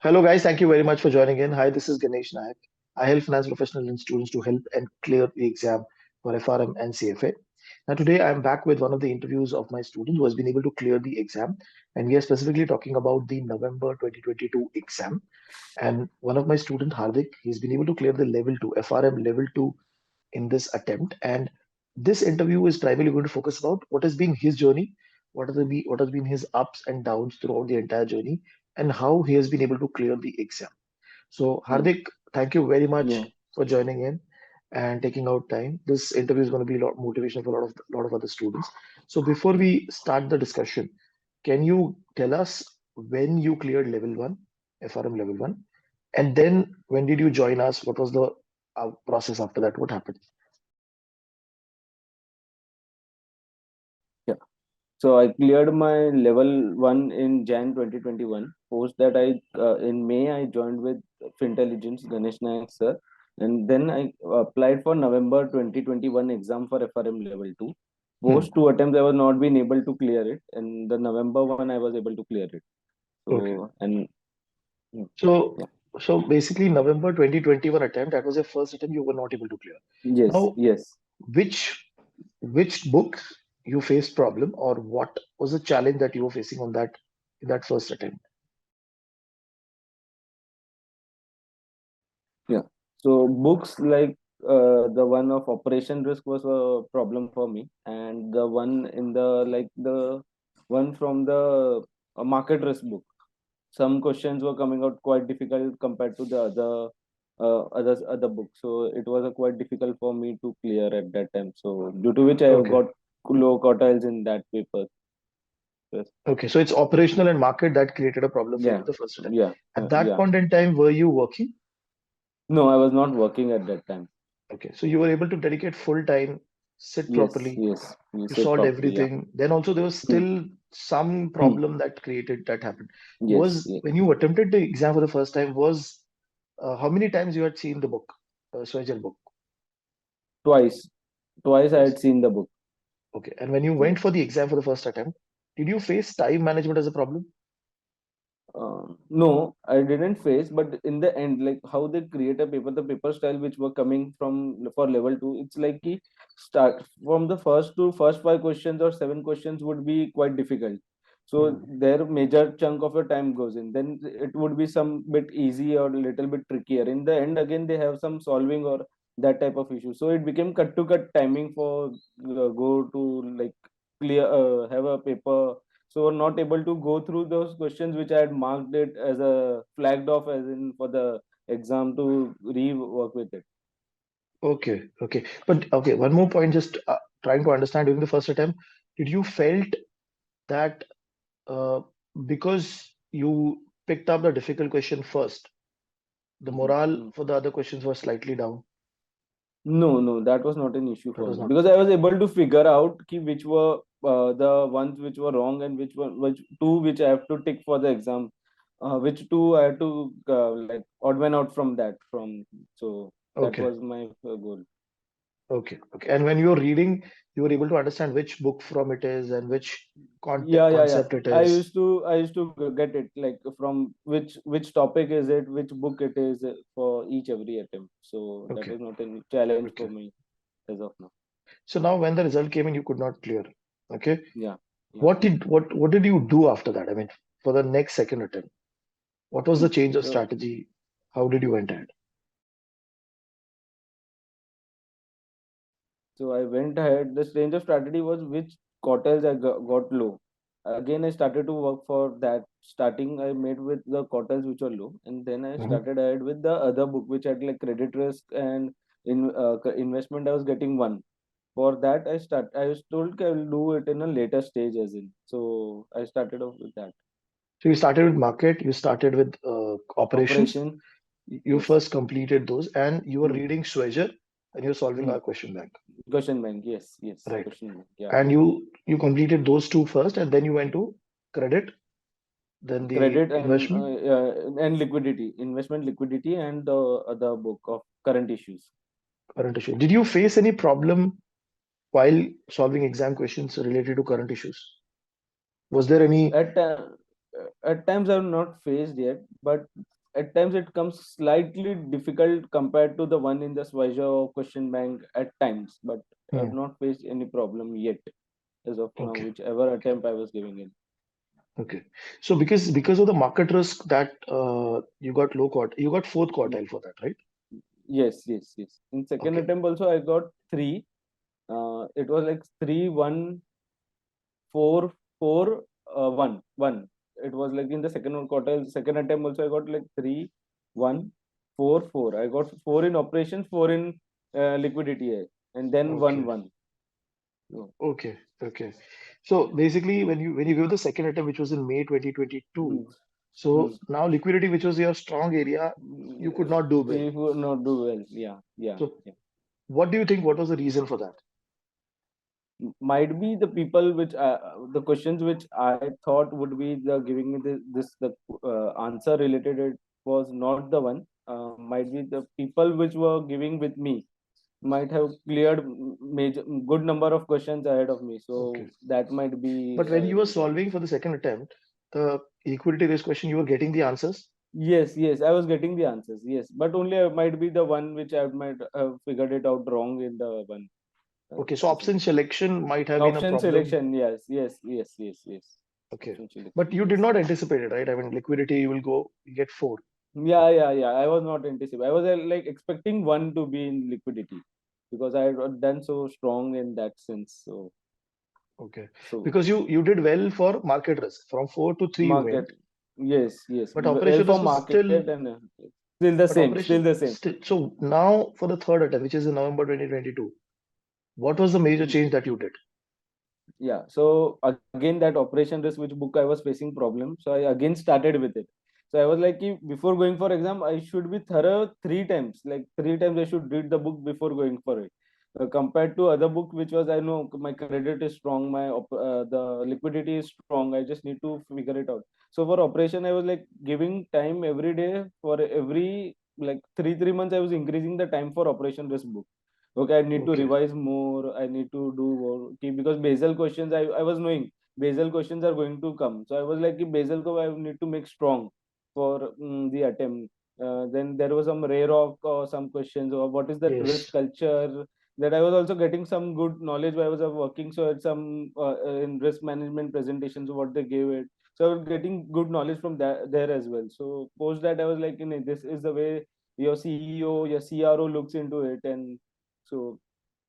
Hello, guys. Thank you very much for joining in. Hi, this is Ganesh Nayak. I help finance professionals and students to help and clear the exam for FRM and CFA. Now, today I'm back with one of the interviews of my student who has been able to clear the exam. And we are specifically talking about the November 2022 exam. And one of my student, Hardik, he's been able to clear the level 2, FRM level 2 in this attempt. And this interview is primarily going to focus about what has been his journey, what has been his ups and downs throughout the entire journey, and how he has been able to clear the exam. So, Yeah, Hardik, thank you very much yeah, for joining in and taking out time. This interview is going to be a lot motivation for a lot of other students. So, before we start the discussion, can you tell us when you cleared level one, FRM level one, and then when did you join us? What was the process after that? What happened? yeah. So I cleared my level one in Jan 2021. Post that in May I joined with Fintelligents, Ganesh Nayak sir, and then I applied for November 2021 exam for FRM level two. Hmm. Post two attempts I was not been able to clear it, and the November one I was able to clear it. Okay. So and So, yeah, so basically, November 2021 attempt, that was your first attempt you were not able to clear. yes, Now, yes. which which book you faced problem, or what was the challenge that you were facing on that in that first attempt? Yeah. So books like the one of operation risk was a problem for me, and the one in the one from the market risk book. Some questions were coming out quite difficult compared to the other books. So it was quite difficult for me to clear at that time. So due to which I Okay. got low quartiles in that paper. Yes. Okay. So it's operational and market that created a problem for you Yeah, the first attempt. yeah, At that yeah. point in time, were you working? No, I was not working at that time. Okay. So you were able to dedicate full time, sit Yes, properly, yes. You you said solved properly. Yeah. everything. Then also there was Hmm. still some Hmm. problem that happened. Yes, Was yes. when you attempted the exam for the first time, was how many times you had seen the book, Swagel book? Twice. Twice I Twice. had seen the book. Okay. And when you So, went for the exam for the first attempt, did you face time management as a problem? no, I didn't face, but in the end, like how they create a paper, the paper style which were coming from for level two, it's like ki start from the first five questions or seven questions would be quite difficult. So Hmm. their major chunk of your time goes in. Then it would be some bit easy or a little bit trickier. In the end, again they have some solving or that type of issue. So it became cut to cut timing for go to like clear have a paper, so not able to go through those questions which I had marked it as a flagged off as in for the exam to rework with it. Okay. Okay. But okay, one more point, just trying to understand during the first attempt, did you felt that uh, because you picked up the difficult question first, the Mhm, morale mhm. for the other questions was slightly down? No, no, that was not an issue That for was me not. because I was able to figure out ki which were the ones which were wrong and which two which I have to tick for the exam, which two I had to like odd one out from that from. So that Okay. was my goal. Okay. Okay. And when you were reading, you were able to understand which book from it is and which Yeah. concept it is. I used to get it like from which topic is it, which book it is for each every attempt. So that Okay. was not a challenge for Okay. me as of now. So now when the result came in, you could not clear. Okay. Yeah, yeah. What did you do after that? I mean, for the next second attempt, what was the change of So strategy? How did you went ahead? so I went ahead. The change of strategy was which quartiles got low. Again, I started to work for that. Starting, I made with the quartiles which were low, and then I Mhm. started ahead with the other book which had like credit risk and investment. I was getting one. For that, I was told I will do it in a later stage, as in. So I started off with that So you started with market, you started with operations. operation. You Yes. first completed those, and you were Hmm. reading Schweizer, and you're solving Hmm. our question bank, Question bank. Yes. Yes. right? Question bank. Yeah. And you completed those two first, and then you went to credit, then the Credit investment, and liquidity, investment liquidity, and the other book of current issues. current issue. Did you face any problem while solving exam questions related to current issues? Was there any? At times I've not faced yet, but at times it comes slightly difficult compared to the one in the Swaja or question bank at times, but I've Hmm. not faced any problem yet as of now, Okay. whichever attempt I was giving in. Okay. So because of the market risk that you got you got fourth Mm, quartile for that, right? yes, yes, yes. In second Okay. attempt also I got three. It was like 3, 1, 4, 4, 1. It was like in the second quartile, second attempt also I got like 3, 1, 4, 4. I got four in operations, four in liquidity, and then one, Okay. 1. So, Okay. Okay. So basically, when you give the second attempt, which was in May 2022, hmm, hmm. so now liquidity, which was your strong area, you could not do well. We would not do well. Yeah, yeah, So yeah. what do you think? What was the reason for that? Might be the people which the questions which I thought would be the giving me the answer related, it was not the one. Might be the people which were giving with me might have cleared major good number of questions ahead of me, so Okay. that might be But when a you were reason. solving for the second attempt, the liquidity risk question, you were getting the answers. Yes, yes, I was getting the answers, yes, but only I might be the one which I might have figured it out wrong in the one Okay. So question. option selection might have been a Option problem. selection, yes, yes, yes, yes, yes. Okay. Option But selection, you did yes. not anticipate it, right? I mean, liquidity, you will go, you get four. Yeah, yeah, yeah. I was not anticipating. I was like expecting one to be in liquidity because I had done so strong in that sense. So, Okay. so Because you did well for market risk. From four to three you market, went, yes, yes. but Well, operation for risk was market still, and still the but same, still operation the same. still. So now for the third attempt, which is in November 2022, what was the major Mhm. change that you did? Yeah. So again, that operation risk, which book I was facing problem. So I again started with it. So I was like, before going for exam, I should be thorough three times. Like three times, I should read the book before going for it. Compared to other book, which was I know my credit is strong, the liquidity is strong. I just need to figure it out. So for operation, I was like giving time every day for every like 3 months. I was increasing the time for operation risk book. Okay, I need to Okay. revise more, I need to do more. Okay, because basal questions, I was knowing basal questions are going to come, so I was like, basal ko I need to make strong for the attempt. Then there was some rare rock or some questions, or what is that risk Yes. culture, that I was also getting some good knowledge while I was working. So at some in risk management presentations, what they gave it, so I was getting good knowledge from that there as well. So post that, I was like, this is the way your CEO, your CRO looks into it. And so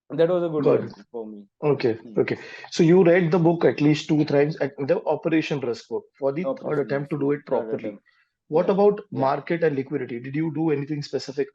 that was a good Got it. one for me. Okay. Hmm. Okay. So you read the book at least two times, at the operation risk book for the third Operation attempt risk to do book, it third properly. attempt. What Yeah, about yeah. market and liquidity? Did you do anything specific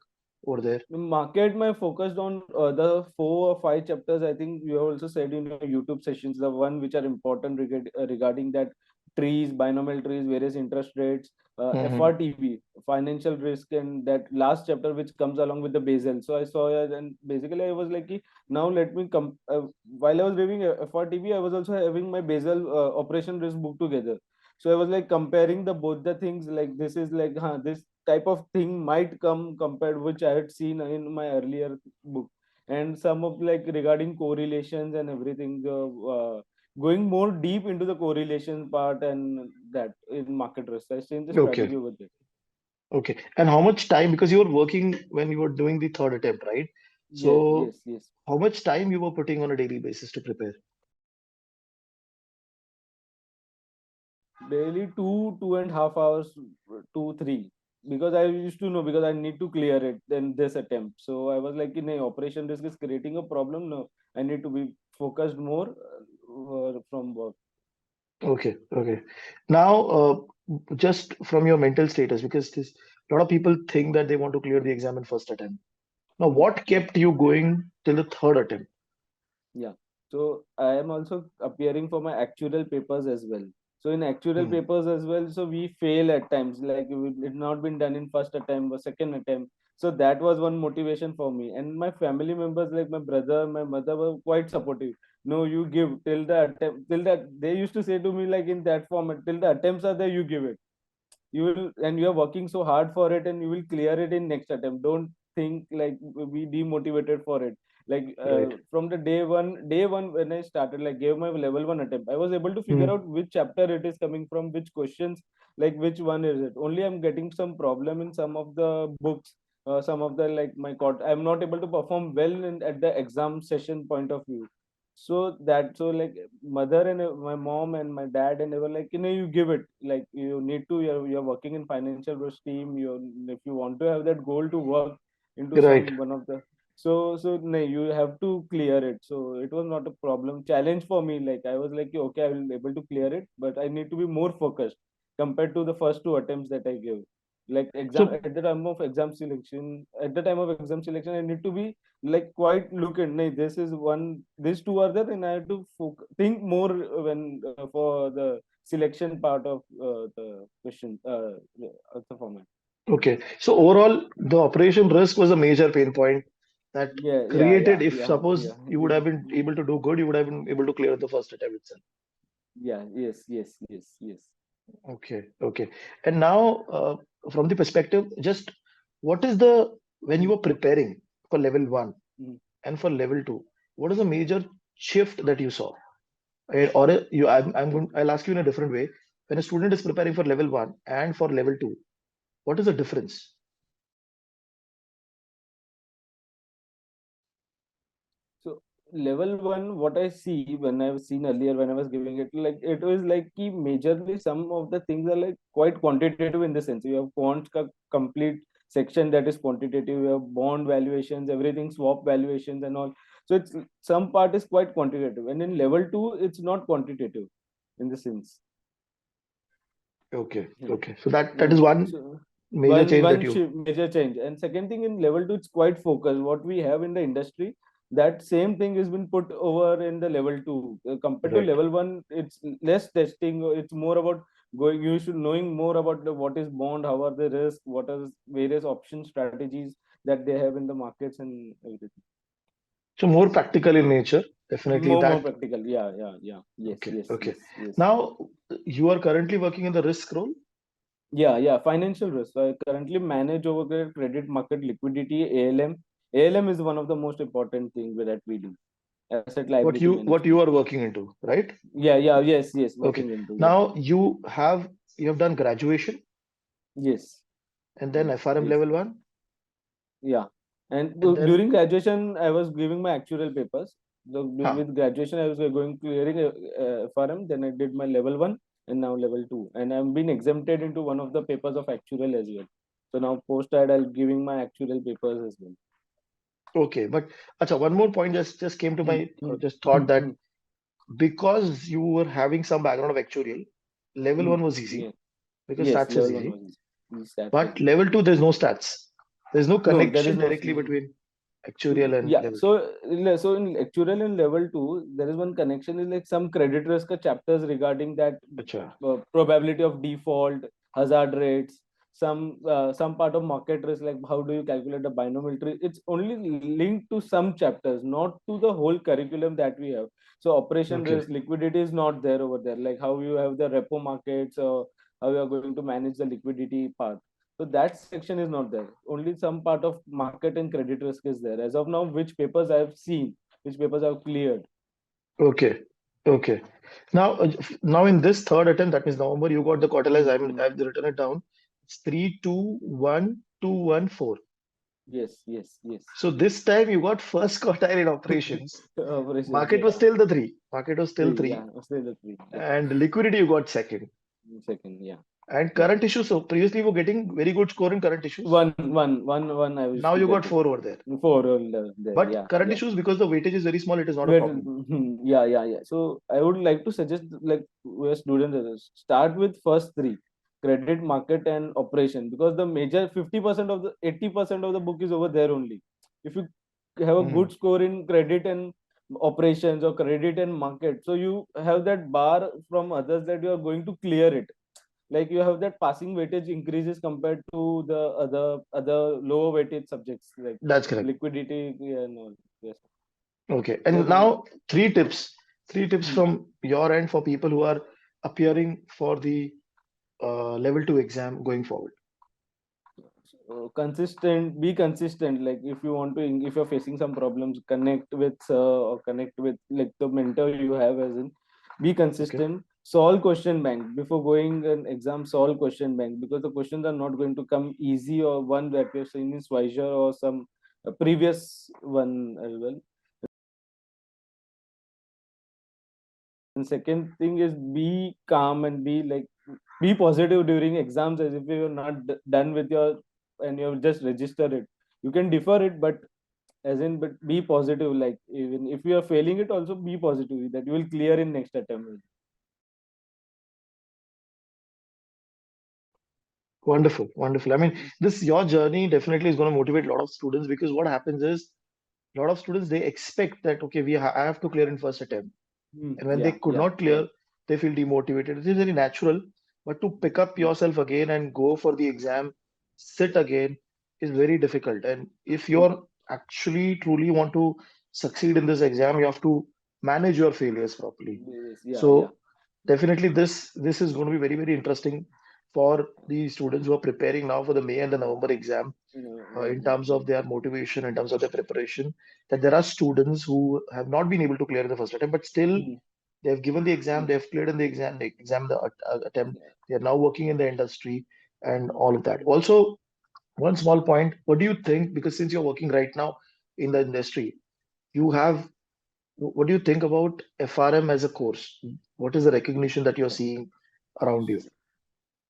over there? The market, my focused on the 4 or 5 chapters. I think you have also said in your YouTube sessions, the one which are important regarding that trees, binomial trees, various interest rates, Hmm. FRTB, financial risk, and that last chapter which comes along with the Basel. So I saw it, and basically I was like, now let me come. While I was reading FRTB, I was also having my Basel operation risk book together. So I was like comparing the both the things. Like this is like, this type of thing might come compared, which I had seen in my earlier book, and some of like regarding correlations and everything, going more deep into the correlation part, and that in market risk I changed the Okay. strategy with it. Okay. And how much time, because you were working when you were doing the third attempt, right? Yes, So yes, yes. how much time you were putting on a daily basis to prepare? Daily 2.5 hours, 2, 3, because I used to know, because I need to clear it then this attempt. So I was like, in a operation risk is creating a problem. No, I need to be focused more from work. Okay. Okay. Now, just from your mental status, because this, a lot of people think that they want to clear the exam in first attempt. Now, Hmm. what kept you going till the third attempt? Yeah. So I am also appearing for my actual papers as well. So in actual Hmm. papers as well, so we fail at times. Like it not been done in first attempt or second attempt. So that was one motivation for me. And my family members, like my brother, my mother, were quite supportive. No, you give till the attempt, till that they used to say to me like in that format, till the attempts are there, you give it. You will, and you are working so hard for it, and you will clear it in next attempt. Don't think like be demotivated for it. Like Right. from the day one when I started, like gave my level one attempt, I was able to figure Hmm. out which chapter it is coming from, which questions, like which one is it. Only I'm getting some problem in some of the books, some of the like my court. I'm not able to perform well at the exam session point of view. So like mother and my mom and my dad and they were like, you give it, like you need to, you're working in financial risk team, you, if you want to have that goal to work into Right. some one of the, so no, you have to clear it. So it was not a problem challenge for me. Like I was like, okay, I will be able to clear it, but I need to be more focused compared to the first two attempts that I gave. Like exam So at the time of exam selection, I need to be like quite look at, nah, this is one, these two are there, and I have to think more when for the selection part of the question of the format. okay. So overall, the operation risk was a major pain point that Yeah, yeah, created. yeah, If yeah, suppose yeah. you would have been able to do good, you would have been able to clear the first attempt itself. Yeah, yes, yes, yes, yes. Okay, okay. And now, from the perspective, just what is the when you Mhm, were preparing for level one mhm. and for level two, what is the major shift that you saw? Or I'm going, I'll ask you in a different way. When a student is preparing for level one and for level two, what is the difference? So level one, what I see when I've seen earlier when I was giving it, like it was like key majorly some of the things are like quite quantitative in the sense. You have complete section that is quantitative, you have bond valuations, everything swap valuations and all. So it's some part is quite quantitative. And in level two, it's not quantitative in the sense. Okay, Hmm. okay. So that Yeah. is one So major change that you. major change. And second thing in level two, it's quite focused. What we have in the industry, that same thing has been put over in the level two. Compared to Right. level one, it's less testing. It's more about going. You should knowing more about what is bond, how are the risk, what are various option strategies that they have in the markets and everything. So more practical in nature, definitely More that. practical. Yeah, yeah, yeah. Yes, Okay, yes, okay. yes, yes. Now you are currently working in the risk role. Yeah, yeah. Financial risk. So I currently manage over the credit market liquidity, ALM. ALM is one of the most important thing that we do. Asset liability What management. you are working into, right? Yeah, yeah, yes, yes. Okay. Working into, yeah. Now you have done graduation Yes, and then FRM yes, level one, yeah. And and then during graduation, I was giving my actual papers. So huh. with graduation, I was going clearing FRM. Then I did my level one and now level two. And I'm been exempted into one of the papers of actual as well. So now post that, I'll giving my actual papers as well. Okay, but acha, one more point just came to Hmm, my hmm, just thought that hmm, because you were having some background of actuarial, level one was easy yeah. because Yes, stats is level one easy. was easy. These stats was But easy. level two, there's no stats. There's no No, there is connection no. directly between actuarial and Yeah. level two. So in actuarial and level two, there is one connection is like some credit risk chapters regarding that Acha. probability of default, hazard rates, some part of market risk, like how do you calculate the binomial tree. It's only linked to some chapters, not to the whole curriculum that we have. So operation Okay. risk, liquidity is not there over there. Like how you have the repo markets or how you are going to manage the liquidity part. So that section is not there. Only some part of market and credit risk is there. As of now, which papers I have seen, which papers I have cleared. Okay. Okay. Now in this third attempt, that means November, you got the Quartiles. Mm-hmm. I've written it down. It's 3, 2, 1, 2, 1, 4. Yes, yes, yes. So this time you got first quartile in operations. Operations, Market yes. was still the three. Market was still Three, yeah. three. Still the three, yeah. And liquidity you got second. Second, yeah. And Yeah. current issues. So previously you were getting very good score in current issues. One. I used Now to you get got it. four over there. Four there, But yeah, current yeah. issues, because the weightage is very small, it is not a But problem. yeah, yeah, yeah. So I would like to suggest like where students start with first three: credit, market, and operation, because the major 50% of the 80% of the book is over there only. If you have a Hmm. good score in credit and operations or credit and market, so you have that bar from others that you are going to clear it. Like you have that passing weightage increases compared to the other lower weightage subjects like That's correct. liquidity and all. Yes. Okay. So And now three tips hmm. from your end for people who are appearing for the level two exam going forward. Consistent, be consistent. Like if you want to, if you're facing some problems, connect with or connect with like the mentor you have, as in be Okay. consistent. Solve question bank before going an exam. Solve question bank, because the questions are not going to come easy, or one that we have seen in Swisher or some previous one as well. And second thing is be calm and be like be positive during exams, as if you're not done with your and you've just registered it. You can defer it, but as in but be positive. Like even if you are failing it, also be positive that you will clear in next attempt. Wonderful, wonderful. I mean, this your journey definitely is going to motivate a lot of students because what happens is a lot of students they expect that okay, I have to clear in first attempt, and when they Yeah, could yeah, not clear, they feel demotivated. It is very natural, but to pick up yourself again and go for the exam, sit again is very difficult. And if you're actually truly want to succeed in this exam, you have to manage your failures properly. yeah, yeah. So definitely this is going to be very, very interesting for the students who are preparing now for the May and the November exam You know, in exam. terms of their motivation, in terms of their preparation, that there are students who have not been able to clear in the first attempt, but still Mm, they have given the exam, mm, they have cleared in the exam the attempt. yeah, They are now working in the industry and mm, all of that. Also, one small point, what do you think? Because since you're working right now in the industry, you have what do you think about FRM as a course? What is the recognition that you're seeing around you?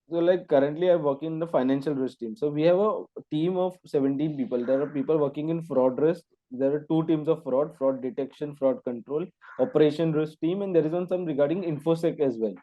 so like currently I work in the financial risk team. So we have a team of 17 people. There are people working in fraud risk. There are two teams of fraud detection, fraud control, operation risk team, and there is one some regarding infosec as well.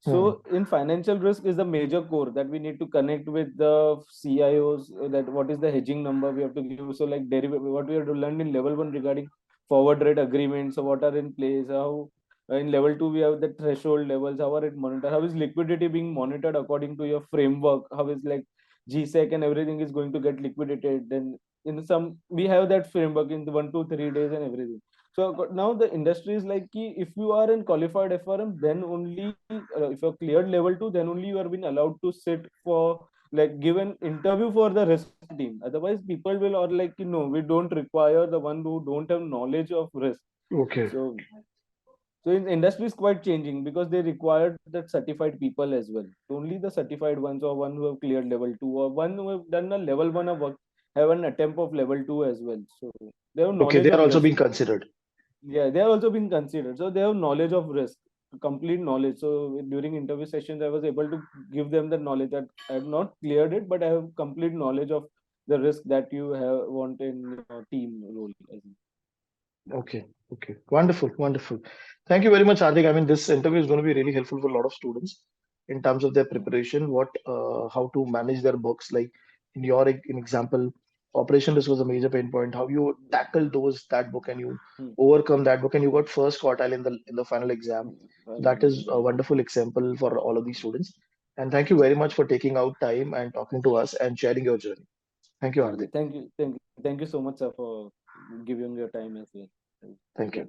Hmm. So in financial risk is the major core that we need to connect with the CIOs, that what is the hedging number we have to give. So like derivative, what we have to learn in level one regarding forward rate agreements, so what are in place, how in level two, we have the threshold levels. How are it monitored? How is liquidity being monitored according to your framework? How is like GSEC and everything is going to get liquidated? Then in some we have that framework in the 1 to 3 days and everything. So now the industry is like ki, if you are in qualified FRM, then only if you're cleared level two, then only you are being allowed to sit for like give an interview for the risk team. Otherwise, people will or like we don't require the one who don't have knowledge of risk. Okay. So in industry is quite changing because they required that certified people as well. So only the certified ones or one who have cleared level two or one who have done a level one of work have an attempt of level two as well. So they have Okay, knowledge they are of also risk. being considered. Yeah, they are also being considered. So they have knowledge of risk, complete knowledge. So during interview sessions, I was able to give them the knowledge that I have not cleared it, but I have complete knowledge of the risk that you have want in your team role. Okay, okay. Wonderful, wonderful. Thank you very much, Hardik. I mean, this interview is going to be really helpful for a lot of students in terms of their preparation, how to manage their books. Like in your in example, operation risk was a major pain point. How you tackle that book and you Hmm. overcome that book and you got first quartile in the final exam. That is a Hmm. wonderful example for all of these students. And thank you very much for taking out time and talking to us and sharing your journey. Thank you, Hardik. Thank you so much, sir, for giving your time as well. Thank you.